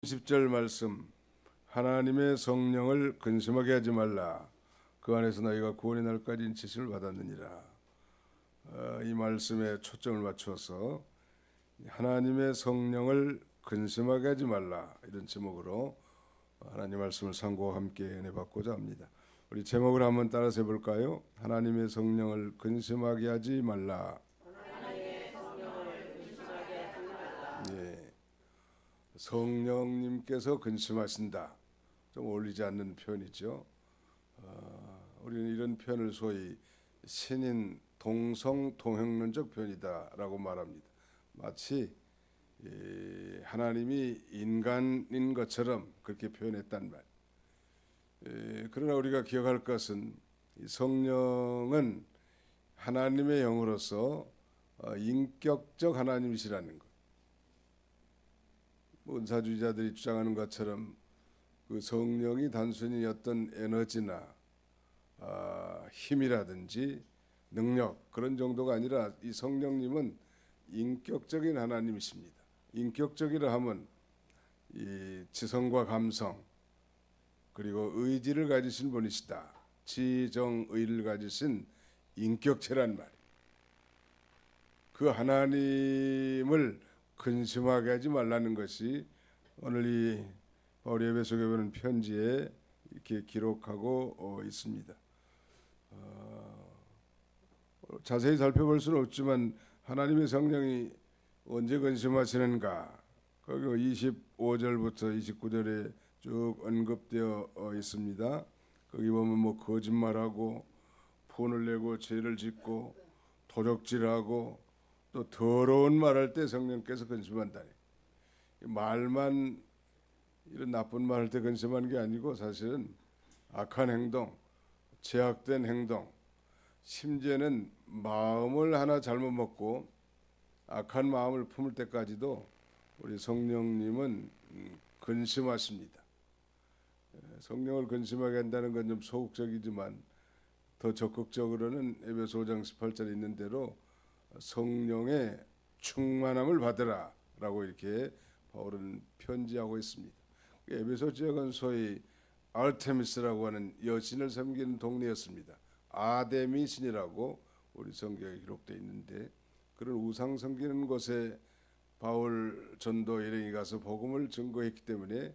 10절 말씀, 하나님의 성령을 근심하게 하지 말라. 그 안에서 너희가 구원의 날까지 인치심을 받았느니라. 이 말씀에 초점을 맞추어서 하나님의 성령을 근심하게 하지 말라, 이런 제목으로 하나님 말씀을 상고와 함께 은혜 받고자 합니다. 우리 제목을 한번 따라서 해볼까요? 하나님의 성령을 근심하게 하지 말라. 하나님의 성령을 근심하게 하지 말라. 예. 성령님께서 근심하신다. 좀 어울리지 않는 표현이죠. 우리는 이런 표현을 소위 신인 동성 동형론적 표현이다라고 말합니다. 마치 하나님이 인간인 것처럼 그렇게 표현했단 말. 그러나 우리가 기억할 것은 성령은 하나님의 영으로서 인격적 하나님이시라는 것. 은사주의자들이 주장하는 것처럼 그 성령이 단순히 어떤 에너지나 힘이라든지 능력, 그런 정도가 아니라 이 성령님은 인격적인 하나님이십니다. 인격적이라 하면 이 지성과 감성 그리고 의지를 가지신 분이시다. 지정의를 가지신 인격체란 말. 그 하나님을 근심하게 하지 말라는 것이 오늘 이 바울이 에베소에 보낸 편지에 이렇게 기록하고 있습니다. 자세히 살펴볼 수는 없지만 하나님의 성령이 언제 근심하시는가, 거기 25절부터 29절에 쭉 언급되어 있습니다. 거기 보면 뭐 거짓말하고 폰을 내고 죄를 짓고 도적질하고 또 더러운 말할 때 성령께서 근심한다니. 말만 이런 나쁜 말할 때 근심하는 게 아니고 사실은 악한 행동, 죄악된 행동, 심지어는 마음을 하나 잘못 먹고 악한 마음을 품을 때까지도 우리 성령님은 근심하십니다. 성령을 근심하게 한다는 건 좀 소극적이지만 더 적극적으로는 에베소 5장 18절에 있는 대로 성령의 충만함을 받으라 라고 이렇게 바울은 편지하고 있습니다. 에베소 지역은 소위 아르테미스라고 하는 여신을 섬기는 동네였습니다. 아데미 신이라고 우리 성경에 기록되어 있는데, 그런 우상 섬기는 곳에 바울 전도 일행이 가서 복음을 증거했기 때문에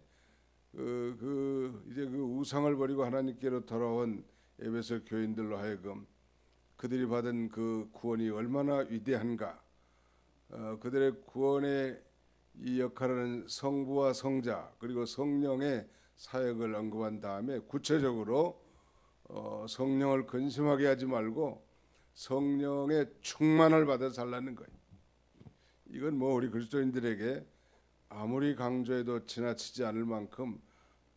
이제 그 우상을 버리고 하나님께로 돌아온 에베소 교인들로 하여금 그들이 받은 그 구원이 얼마나 위대한가, 그들의 구원의 이 역할은 성부와 성자 그리고 성령의 사역을 언급한 다음에 구체적으로 성령을 근심하게 하지 말고 성령의 충만을 받아 살라는 거예요. 이건 뭐 우리 그리스도인들에게 아무리 강조해도 지나치지 않을 만큼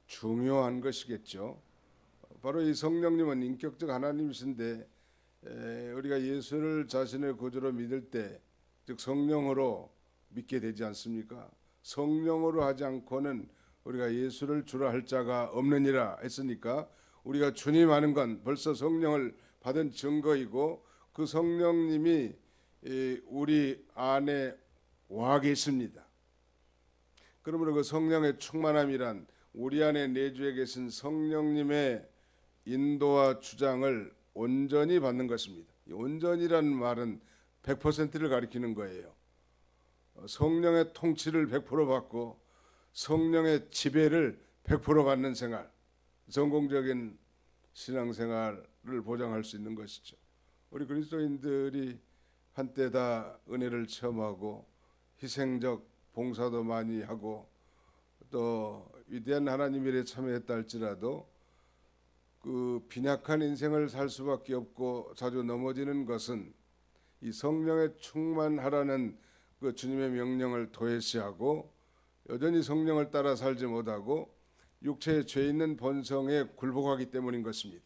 중요한 것이겠죠. 바로 이 성령님은 인격적 하나님이신데 우리가 예수를 자신의 구주로 믿을 때, 즉 성령으로 믿게 되지 않습니까? 성령으로 하지 않고는 우리가 예수를 주라 할 자가 없느니라 했으니까 우리가 주님 하는 건 벌써 성령을 받은 증거이고, 그 성령님이 우리 안에 와 계십니다. 그러므로 그 성령의 충만함이란 우리 안에 내주해 계신 성령님의 인도와 주장을 온전히 받는 것입니다. 온전이라는 말은 100%를 가리키는 거예요. 성령의 통치를 100% 받고 성령의 지배를 100% 받는 생활, 성공적인 신앙생활을 보장할 수 있는 것이죠. 우리 그리스도인들이 한때 다 은혜를 체험하고 희생적 봉사도 많이 하고 또 위대한 하나님 일에 참여했다 할지라도 그 빈약한 인생을 살 수밖에 없고 자주 넘어지는 것은 이 성령에 충만하라는 그 주님의 명령을 도외시하고 여전히 성령을 따라 살지 못하고 육체에 죄 있는 본성에 굴복하기 때문인 것입니다.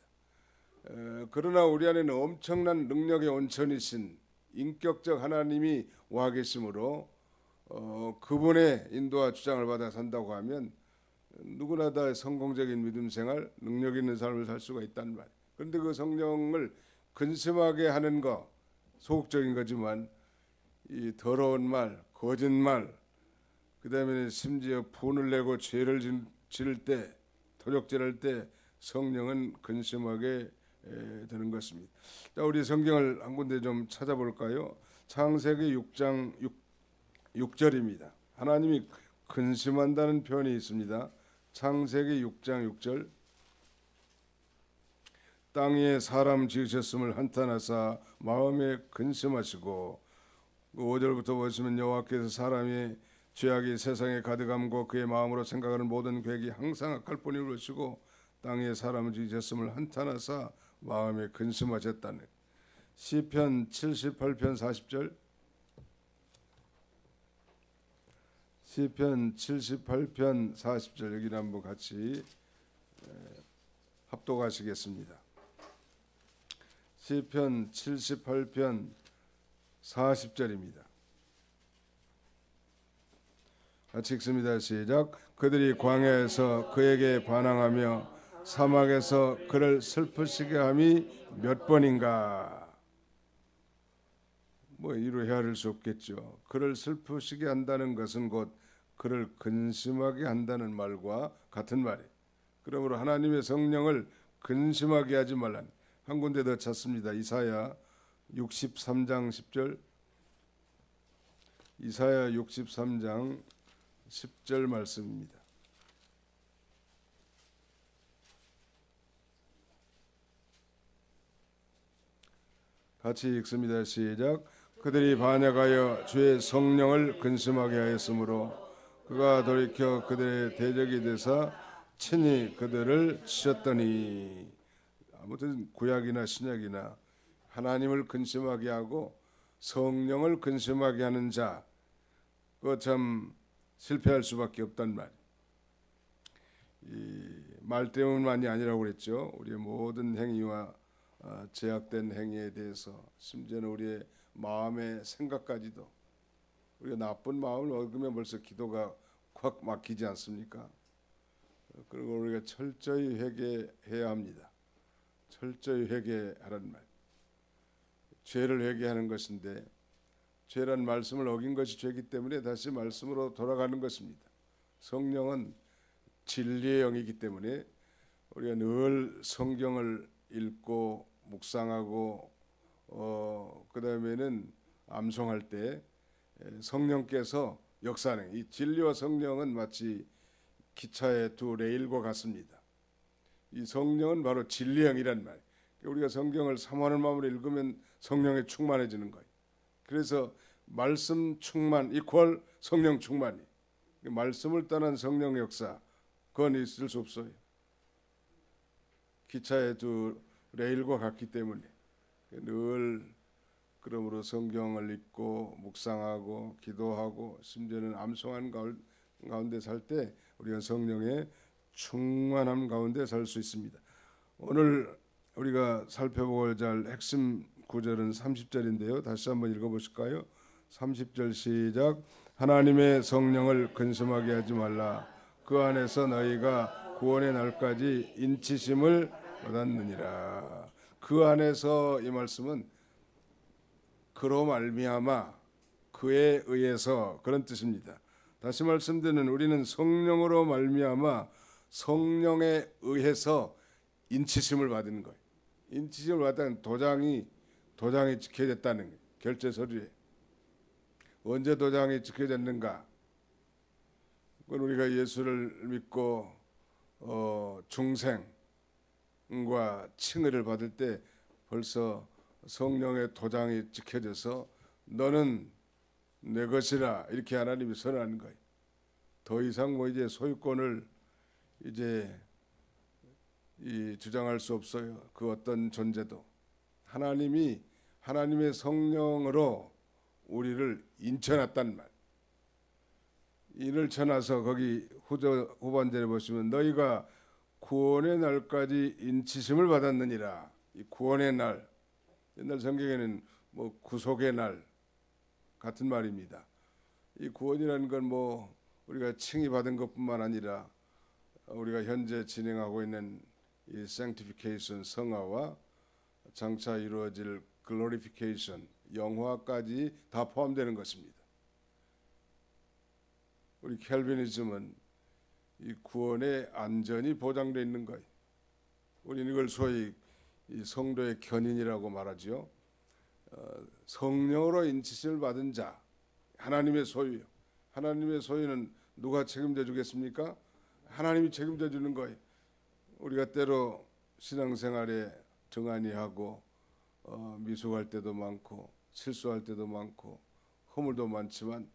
그러나 우리 안에는 엄청난 능력의 온천이신 인격적 하나님이 와 계심으로 그분의 인도와 주장을 받아 산다고 하면 누구나 다 성공적인 믿음 생활, 능력 있는 삶을 살 수가 있다는 말. 그런데 그 성령을 근심하게 하는 거 소극적인 거지만 이 더러운 말, 거짓말, 그 다음에 심지어 분을 내고 죄를 지을 때, 도적질할 때 성령은 근심하게 되는 것입니다. 자, 우리 성경을 한 군데 좀 찾아볼까요? 창세기 6장 6절입니다. 하나님이 근심한다는 표현이 있습니다. 창세기 6장 6절. 땅 위에 사람 지으셨음을 한탄하사 마음에 근심하시고, 5절부터 보시면 여호와께서 사람의 죄악이 세상에 가득함고 그의 마음으로 생각하는 모든 계획이 항상 악할 뿐이 그러시고 땅 위에 사람을 지으셨음을 한탄하사 마음에 근심하셨다는. 시편 78편 40절. 시편 78편 40절 여기는 한번 같이 합독하시겠습니다. 시편 78편 40절입니다. 같이 읽습니다. 시작. 그들이 광야에서 그에게 반항하며 사막에서 그를 슬프시게 함이 몇 번인가. 뭐 이루 헤아릴 수 없겠죠. 그를 슬프시게 한다는 것은 곧 그를 근심하게 한다는 말과 같은 말이에요. 그러므로 하나님의 성령을 근심하게 하지 말라는. 한 군데 더 찾습니다. 이사야 63장 10절. 이사야 63장 10절 말씀입니다. 같이 읽습니다. 시작. 그들이 반역하여 주의 성령을 근심하게 하였으므로 그가 돌이켜 그들의 대적이 되사 친히 그들을 치셨더니. 아무튼 구약이나 신약이나 하나님을 근심하게 하고 성령을 근심하게 하는 자, 그거 참 실패할 수밖에 없단 말. 이 말 때문만이 아니라고 그랬죠. 우리의 모든 행위와 제약된 행위에 대해서, 심지어는 우리의 마음의 생각까지도, 우리가 나쁜 마음을 먹으면 벌써 기도가 콱 막히지 않습니까? 그리고 우리가 철저히 회개해야 합니다. 철저히 회개하라는 말. 죄를 회개하는 것인데, 죄란 말씀을 어긴 것이 죄이기 때문에 다시 말씀으로 돌아가는 것입니다. 성령은 진리의 영이기 때문에 우리가 늘 성경을 읽고 묵상하고 그 다음에는 암송할 때 성령께서 역사하는, 이 진리와 성령은 마치 기차의 두 레일과 같습니다. 이 성령은 바로 진리의 영이란 말. 우리가 성경을 사모하는 마음으로 읽으면 성령에 충만해지는 거예요. 그래서 말씀 충만 이퀄 성령 충만이. 말씀을 떠난 성령 역사, 그건 있을 수 없어요. 기차의 두 레일과 같기 때문에 늘 그러므로 성경을 읽고 묵상하고 기도하고 심지어는 암송하는 가운데 살 때 우리가 성령의 충만함 가운데 살 수 있습니다. 오늘 우리가 살펴보고자 할 핵심 구절은 30절인데요. 다시 한번 읽어보실까요? 30절 시작. 하나님의 성령을 근심하게 하지 말라. 그 안에서 너희가 구원의 날까지 인치심을 받았느니라. 그 안에서, 이 말씀은 그로 말미암아, 그에 의해서, 그런 뜻입니다. 다시 말씀드리는, 우리는 성령으로 말미암아 성령에 의해서 인치심을 받는 거예요. 인치심을 받다는 도장이 찍혀졌다는 거예요. 결제 서류에. 언제 도장이 찍혀졌는가? 그건 우리가 예수를 믿고 중생과 칭의를 받을 때 벌써 성령의 도장이 찍혀져서 너는 내 것이라, 이렇게 하나님이 선언하는 거예요. 더 이상 뭐 이제 소유권을 이제 주장할 수 없어요. 그 어떤 존재도. 하나님이 하나님의 성령으로 우리를 인쳐놨단 말. 이를 쳐놔서 거기 후반절에 보시면 너희가 구원의 날까지 인치심을 받았느니라. 이 구원의 날, 옛날 성경에는 뭐 구속의 날 같은 말입니다. 이 구원이라는 건 뭐 우리가 칭의 받은 것뿐만 아니라 우리가 현재 진행하고 있는 이 sanctification, 성화와 장차 이루어질 glorification, 영화까지 다 포함되는 것입니다. 우리 켈비니즘은 이 구원의 안전이 보장되어 있는 거예요. 우리는 이걸 소위 이 성도의 견인이라고 말하지요. 성령으로 인치심을 받은 자, 하나님의 소유요. 하나님의 소유는 누가 책임져 주겠습니까? 하나님이 책임져 주는 거예요. 우리가 때로 신앙생활에 정안이하고 미숙할 때도 많고 실수할 때도 많고 허물도 많지만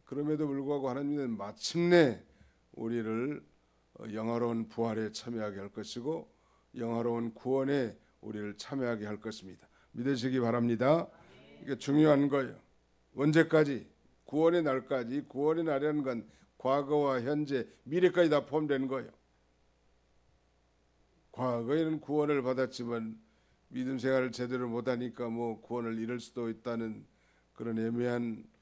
그럼에도 불구하고 하나님은 마침내 우리를 영화로운 부활에 참여하게 할 것이고 영화로운 구원에 우리를 참여하게 할 것입니다. 믿으시기 바랍니다. 이게 중요한 거예요. 언제까지? 구원의 날까지. 구원의 날이라는 건 과거와 현재, 미래까지 다 포함되는 거예요. 과거에는 구원을 받았지만 믿음 생활을 제대로 못하니까 뭐 구원을 잃을 수도 있다는 그런 애매한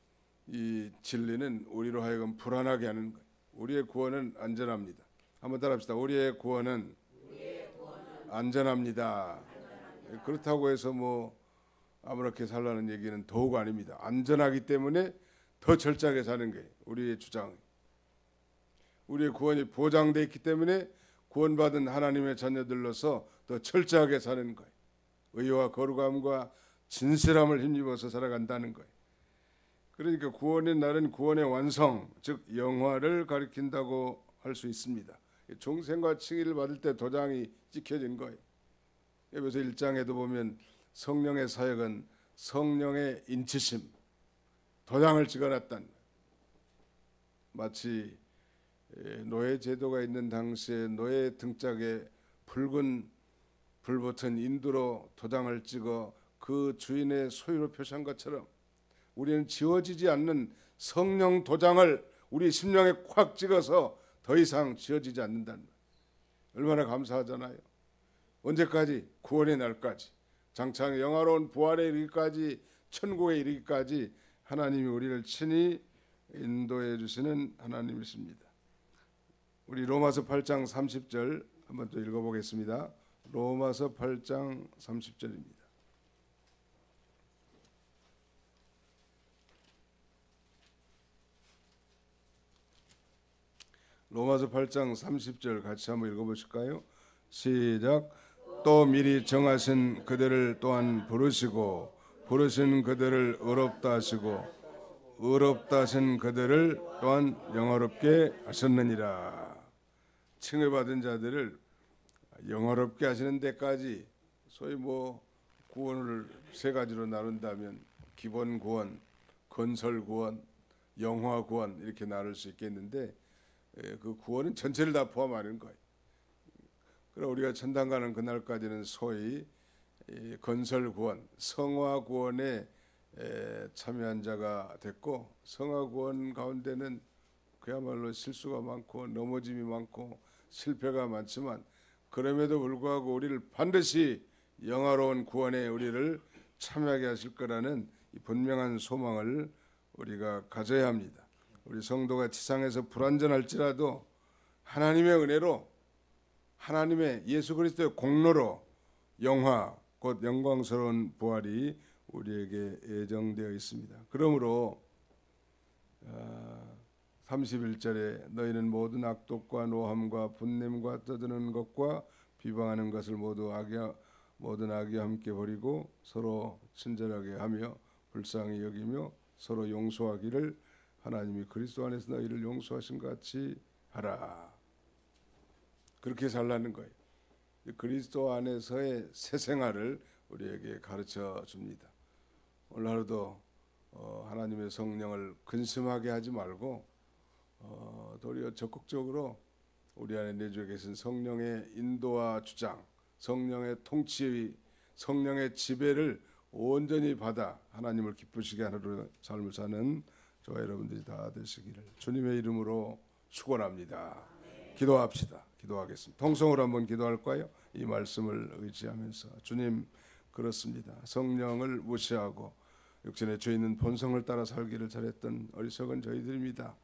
이 진리는 우리로 하여금 불안하게 하는 거예요. 우리의 구원은 안전합니다. 한번 따라합시다. 우리의 구원은 안전합니다. 그렇다고 해서 뭐 아무렇게 살라는 얘기는 더욱 아닙니다. 안전하기 때문에 더 철저하게 사는 게 우리의 주장. 우리의 구원이 보장되어 있기 때문에 구원받은 하나님의 자녀들로서 더 철저하게 사는 거예요. 의와 거룩함과 진실함을 힘입어서 살아간다는 거예요. 그러니까 구원의 날은 구원의 완성, 즉 영화를 가리킨다고 할 수 있습니다. 종생과 칭의를 받을 때 도장이 찍혀진 거예요. 에베소 1장에도 보면 성령의 사역은 성령의 인치심, 도장을 찍어놨다는 거예요. 마치 노예 제도가 있는 당시에 노예 등짝에 붉은 불 붙은 인두로 도장을 찍어 그 주인의 소유로 표시한 것처럼 우리는 지워지지 않는 성령 도장을 우리 심령에 콱 찍어서 더 이상 지워지지 않는다는 거예요. 얼마나 감사하잖아요. 언제까지? 구원의 날까지, 장차 영화로운 부활에 이르기까지, 천국에 이르기까지 하나님이 우리를 친히 인도해 주시는 하나님이십니다. 우리 로마서 8장 30절 한번 또 읽어보겠습니다. 로마서 8장 30절입니다. 로마서 8장 30절 같이 한번 읽어보실까요? 시작. 또 미리 정하신 그들을 또한 부르시고 부르신 그들을 의롭다 하시고 의롭다 하신 그들을 또한 영화롭게 하셨느니라. 칭의받은 자들을 영화롭게 하시는 데까지, 소위 뭐 구원을 세 가지로 나눈다면 기본 구원, 건설 구원, 영화 구원 이렇게 나눌 수 있겠는데 그 구원은 전체를 다 포함하는 거예요. 그럼 우리가 천당 가는 그날까지는 소위 건설 구원, 성화 구원에 참여한 자가 됐고, 성화 구원 가운데는 그야말로 실수가 많고 넘어짐이 많고 실패가 많지만 그럼에도 불구하고 우리를 반드시 영화로운 구원에 우리를 참여하게 하실 거라는 이 분명한 소망을 우리가 가져야 합니다. 우리 성도가 지상에서 불완전할지라도 하나님의 은혜로, 하나님의 예수 그리스도의 공로로 영화, 곧 영광스러운 부활이 우리에게 예정되어 있습니다. 그러므로 31절에 너희는 모든 악독과 노함과 분냄과 떠드는 것과 비방하는 것을 모든 악의와 함께 버리고 서로 친절하게 하며 불쌍히 여기며 서로 용서하기를 하나님이 그리스도 안에서 너희를 용서하신 것 같이 하라. 그렇게 살라는 거예요. 그리스도 안에서의 새 생활을 우리에게 가르쳐 줍니다. 오늘 하루도 하나님의 성령을 근심하게 하지 말고 도리어 적극적으로 우리 안에 내주어 계신 성령의 인도와 주장, 성령의 통치, 성령의 지배를 온전히 받아 하나님을 기쁘시게 하는 삶을 사는 저와 여러분들이 다 되시기를 주님의 이름으로 축원합니다. 기도합시다. 기도하겠습니다. 통성으로 한번 기도할까요? 이 말씀을 의지하면서 주님, 그렇습니다. 성령을 무시하고 육신의 죄 있는 본성을 따라 살기를 잘했던 어리석은 저희들입니다.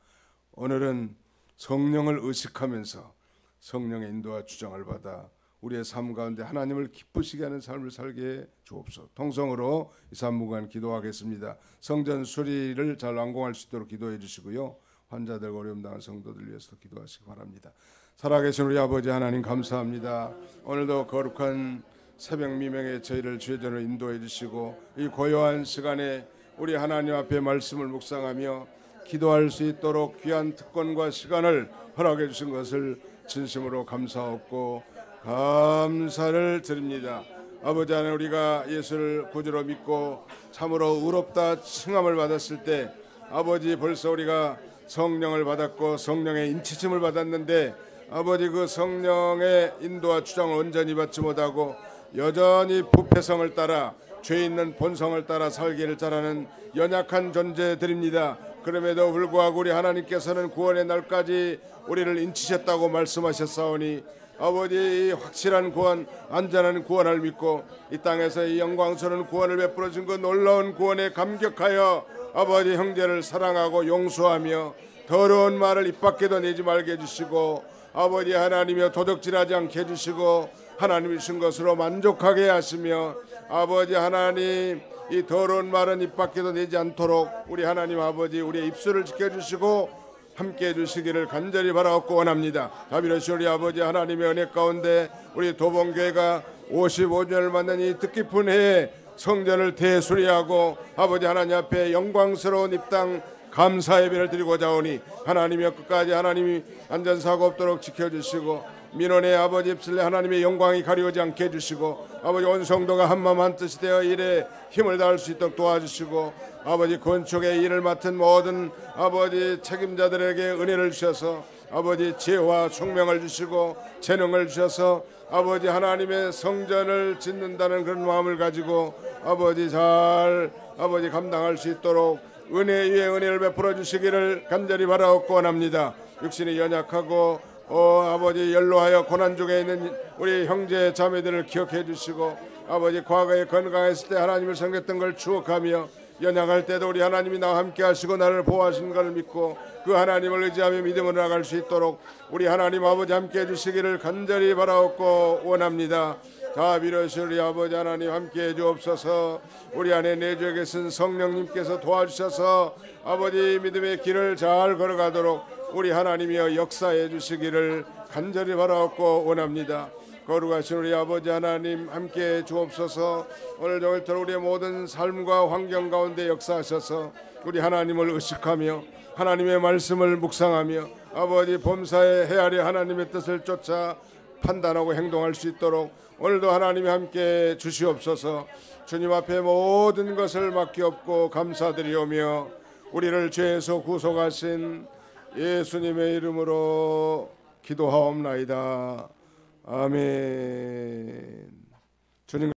오늘은 성령을 의식하면서 성령의 인도와 주장을 받아 우리의 삶 가운데 하나님을 기쁘시게 하는 삶을 살게 해 주옵소서. 통성으로 이 3분간 기도하겠습니다. 성전 수리를 잘 완공할 수 있도록 기도해 주시고요. 환자들과 어려움 당한 성도들 위해서도 기도하시기 바랍니다. 살아계신 우리 아버지 하나님 감사합니다. 오늘도 거룩한 새벽 미명에 저희를 주의 전으로 인도해 주시고 이 고요한 시간에 우리 하나님 앞에 말씀을 묵상하며 기도할 수 있도록 귀한 특권과 시간을 허락해 주신 것을 진심으로 감사하고 감사를 드립니다. 아버지 하나님, 우리가 예수를 구주로 믿고 참으로 의롭다 칭함을 받았을 때 아버지 벌써 우리가 성령을 받았고 성령의 인치심을 받았는데 아버지 그 성령의 인도와 주장을 온전히 받지 못하고 여전히 부패성을 따라 죄 있는 본성을 따라 살기를 잘하는 연약한 존재들입니다. 그럼에도 불구하고 우리 하나님께서는 구원의 날까지 우리를 인치셨다고 말씀하셨사오니 아버지 이 확실한 구원, 안전한 구원을 믿고 이 땅에서 이 영광스러운 구원을 베풀어 준 그 놀라운 구원에 감격하여 아버지 형제를 사랑하고 용서하며 더러운 말을 입 밖에도 내지 말게 해주시고 아버지 하나님이여 도적질하지 않게 해주시고 하나님이 주신 것으로 만족하게 하시며 아버지 하나님 이 더러운 말은 입 밖에도 내지 않도록 우리 하나님 아버지 우리의 입술을 지켜주시고 함께해 주시기를 간절히 바라옵고 원합니다. 자비로우신 우리 아버지 하나님의 은혜 가운데 우리 도봉교회가 55년을 맞는 이 뜻깊은 해에 성전을 대수리하고 아버지 하나님 앞에 영광스러운 입당 감사 예배를 드리고자 오니 하나님이여 끝까지 하나님이 안전사고 없도록 지켜주시고 민원의 아버지 입술에 하나님의 영광이 가리우지 않게 해주시고 아버지 온 성도가 한마음 한뜻이 되어 일에 힘을 다할 수 있도록 도와주시고 아버지 건축의 일을 맡은 모든 아버지 책임자들에게 은혜를 주셔서 아버지 지혜와 총명을 주시고 재능을 주셔서 아버지 하나님의 성전을 짓는다는 그런 마음을 가지고 아버지 잘 아버지 감당할 수 있도록 은혜 위에 은혜를 베풀어 주시기를 간절히 바라옵고 원합니다. 육신이 연약하고 아버지 연로하여 고난 중에 있는 우리 형제 자매들을 기억해 주시고 아버지 과거에 건강했을 때 하나님을 섬겼던 걸 추억하며 연약할 때도 우리 하나님이 나와 함께 하시고 나를 보호하신 걸 믿고 그 하나님을 의지하며 믿음으로 나갈 수 있도록 우리 하나님 아버지 함께 해주시기를 간절히 바라옵고 원합니다. 자비로우신 우리 아버지 하나님 함께 해주옵소서. 우리 안에 내주에 계신 성령님께서 도와주셔서 아버지 믿음의 길을 잘 걸어가도록 우리 하나님이여 역사해 주시기를 간절히 바라옵고 원합니다. 거룩하신 우리 아버지 하나님 함께 주옵소서. 오늘 종일토록 우리의 모든 삶과 환경 가운데 역사하셔서 우리 하나님을 의식하며 하나님의 말씀을 묵상하며 아버지 범사에 헤아려 하나님의 뜻을 쫓아 판단하고 행동할 수 있도록 오늘도 하나님이 함께 주시옵소서. 주님 앞에 모든 것을 맡기옵고 감사드리오며 우리를 죄에서 구속하신 예수님의 이름으로 기도하옵나이다. 아멘. 주님